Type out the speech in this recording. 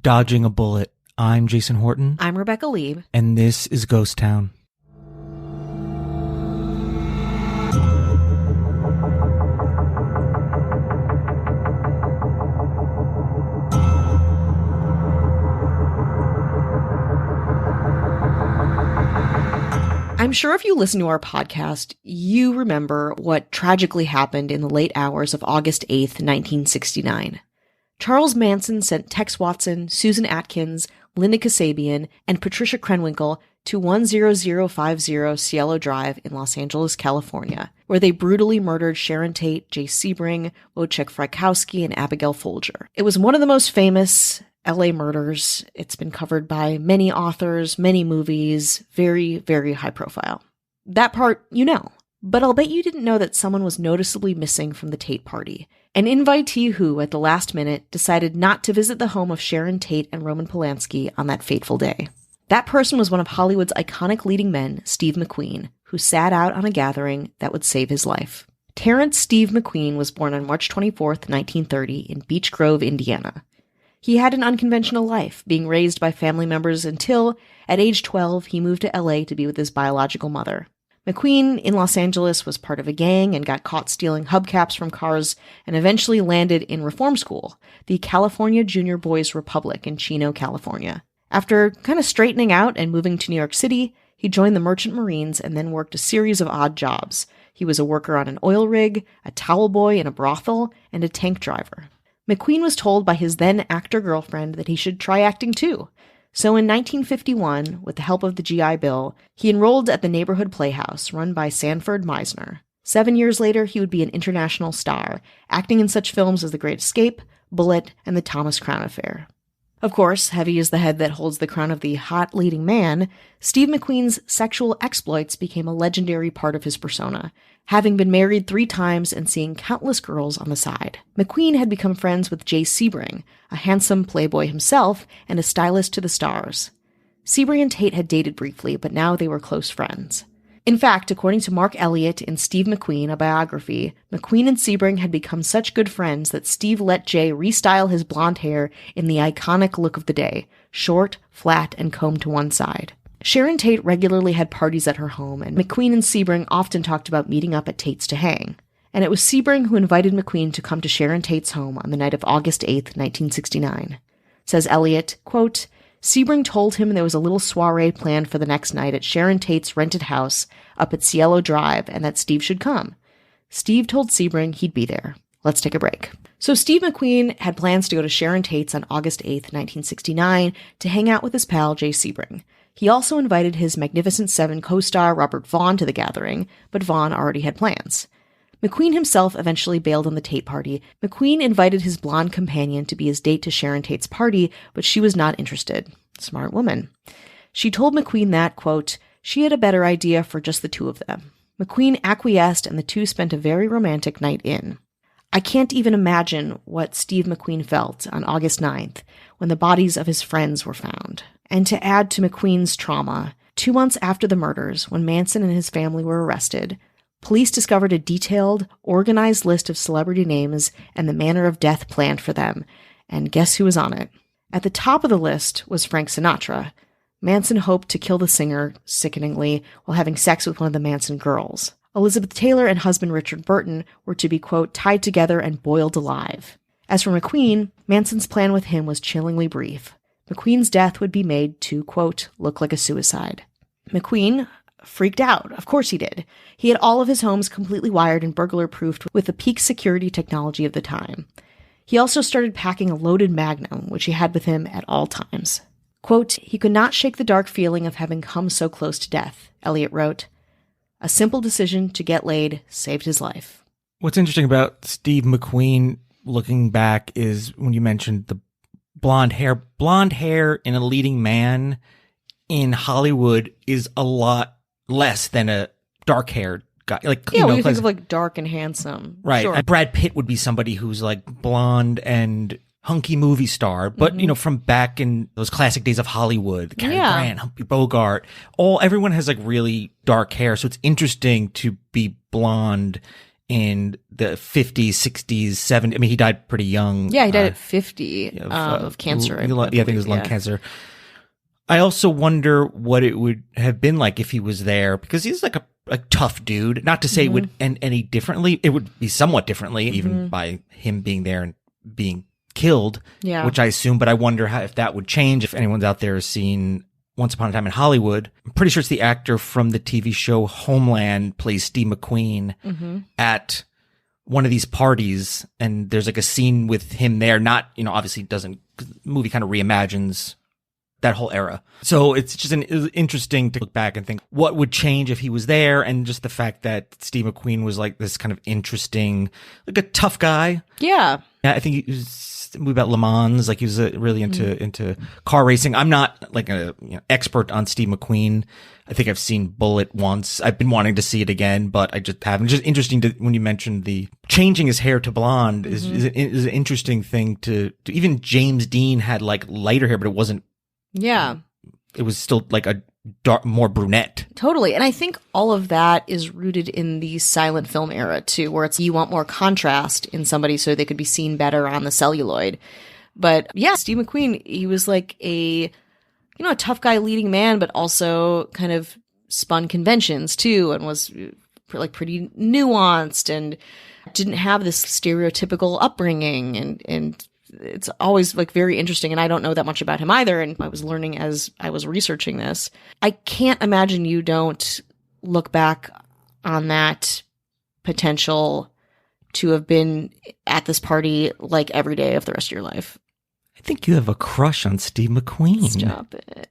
Dodging a Bullet. I'm Jason Horton. I'm Rebecca Lieb. And this is Ghost Town. I'm sure if you listen to our podcast, you remember what tragically happened in the late hours of August 8th, 1969. Charles Manson sent Tex Watson, Susan Atkins, Linda Kasabian, and Patricia Krenwinkel to 10050 Cielo Drive in Los Angeles, California, where they brutally murdered Sharon Tate, Jay Sebring, Wojciech Frykowski, and Abigail Folger. It was one of the most famous LA murders. It's been covered by many authors, many movies, very, very high profile. That part, you know. But I'll bet you didn't know that someone was noticeably missing from the Tate party. An invitee who, at the last minute, decided not to visit the home of Sharon Tate and Roman Polanski on that fateful day. That person was one of Hollywood's iconic leading men, Steve McQueen, who sat out on a gathering that would save his life. Terrence Steve McQueen was born on March 24th, 1930, in Beech Grove, Indiana. He had an unconventional life, being raised by family members until, at age 12, he moved to LA to be with his biological mother. McQueen in Los Angeles was part of a gang and got caught stealing hubcaps from cars and eventually landed in reform school, the California Junior Boys Republic in Chino, California. After kind of straightening out and moving to New York City, he joined the Merchant Marines and then worked a series of odd jobs. He was a worker on an oil rig, a towel boy in a brothel, and a tank driver. McQueen was told by his then actor girlfriend that he should try acting too. So in 1951, with the help of the GI Bill, he enrolled at the neighborhood playhouse run by Sanford Meisner. 7 years later, he would be an international star, acting in such films as The Great Escape, Bullet, and The Thomas Crown Affair. Of course, heavy as the head that holds the crown of the hot leading man, Steve McQueen's sexual exploits became a legendary part of his persona, having been married 3 times and seeing countless girls on the side. McQueen had become friends with Jay Sebring, a handsome playboy himself and a stylist to the stars. Sebring and Tate had dated briefly, but now they were close friends. In fact, according to Mark Elliott in Steve McQueen, a biography, McQueen and Sebring had become such good friends that Steve let Jay restyle his blonde hair in the iconic look of the day, short, flat, and combed to one side. Sharon Tate regularly had parties at her home, and McQueen and Sebring often talked about meeting up at Tate's to hang. And it was Sebring who invited McQueen to come to Sharon Tate's home on the night of August 8th, 1969. Says Elliott, quote, Sebring told him there was a little soiree planned for the next night at Sharon Tate's rented house up at Cielo Drive and that Steve should come. Steve told Sebring he'd be there. Let's take a break. So Steve McQueen had plans to go to Sharon Tate's on August 8th, 1969 to hang out with his pal Jay Sebring. He also invited his Magnificent Seven co-star Robert Vaughn to the gathering, but Vaughn already had plans. McQueen himself eventually bailed on the Tate party. McQueen invited his blonde companion to be his date to Sharon Tate's party, but she was not interested. Smart woman. She told McQueen that, quote, she had a better idea for just the two of them. McQueen acquiesced and the two spent a very romantic night in. I can't even imagine what Steve McQueen felt on August 9th when the bodies of his friends were found. And to add to McQueen's trauma, 2 months after the murders, when Manson and his family were arrested, police discovered a detailed, organized list of celebrity names and the manner of death planned for them. And guess who was on it? At the top of the list was Frank Sinatra. Manson hoped to kill the singer, sickeningly, while having sex with one of the Manson girls. Elizabeth Taylor and husband Richard Burton were to be, quote, tied together and boiled alive. As for McQueen, Manson's plan with him was chillingly brief. McQueen's death would be made to, quote, look like a suicide. McQueen freaked out. Of course he did. He had all of his homes completely wired and burglar-proofed with the peak security technology of the time. He also started packing a loaded Magnum, which he had with him at all times. Quote, he could not shake the dark feeling of having come so close to death, Elliott wrote. A simple decision to get laid saved his life. What's interesting about Steve McQueen, looking back, is when you mentioned the blonde hair in a leading man in Hollywood is a lot less than a dark-haired guy. Like, yeah, when you think of like dark and handsome. Right. Sure. Brad Pitt would be somebody who's like blonde and hunky movie star. But, you know, from back in those classic days of Hollywood, Cary Grant, Humphrey Bogart, everyone has like really dark hair. So it's interesting to be blonde in the 50s, 60s, 70s. I mean, he died pretty young. Yeah, he died at 50 of cancer. I think it was lung cancer. I also wonder what it would have been like if he was there, because he's like a tough dude. Not to say it would end any differently. It would be somewhat differently, even by him being there and being killed, which I assume. But I wonder if that would change. If anyone's out there has seen Once Upon a Time in Hollywood, I'm pretty sure it's the actor from the TV show Homeland plays Steve McQueen at one of these parties, and there's like a scene with him there. Not, obviously the movie kind of reimagines that whole era. So it's just interesting to look back and think what would change if he was there, and just the fact that Steve McQueen was like this kind of interesting, like a tough guy. Yeah, I think he was a movie about Le Mans. Like he was really into car racing. I'm not like a expert on Steve McQueen. I think I've seen Bullet once. I've been wanting to see it again, but I just haven't. Just interesting when you mentioned the changing his hair to blonde is an interesting thing to even James Dean had like lighter hair, but it wasn't. Yeah. It was still like a dark, more brunette. Totally. And I think all of that is rooted in the silent film era too, where it's you want more contrast in somebody so they could be seen better on the celluloid. But yeah, Steve McQueen, he was like a tough guy leading man, but also kind of spun conventions too, and was like pretty nuanced and didn't have this stereotypical upbringing, and it's always like very interesting. And I don't know that much about him either. And I was learning as I was researching this. I can't imagine you don't look back on that potential to have been at this party like every day of the rest of your life. I think you have a crush on Steve McQueen. Stop it.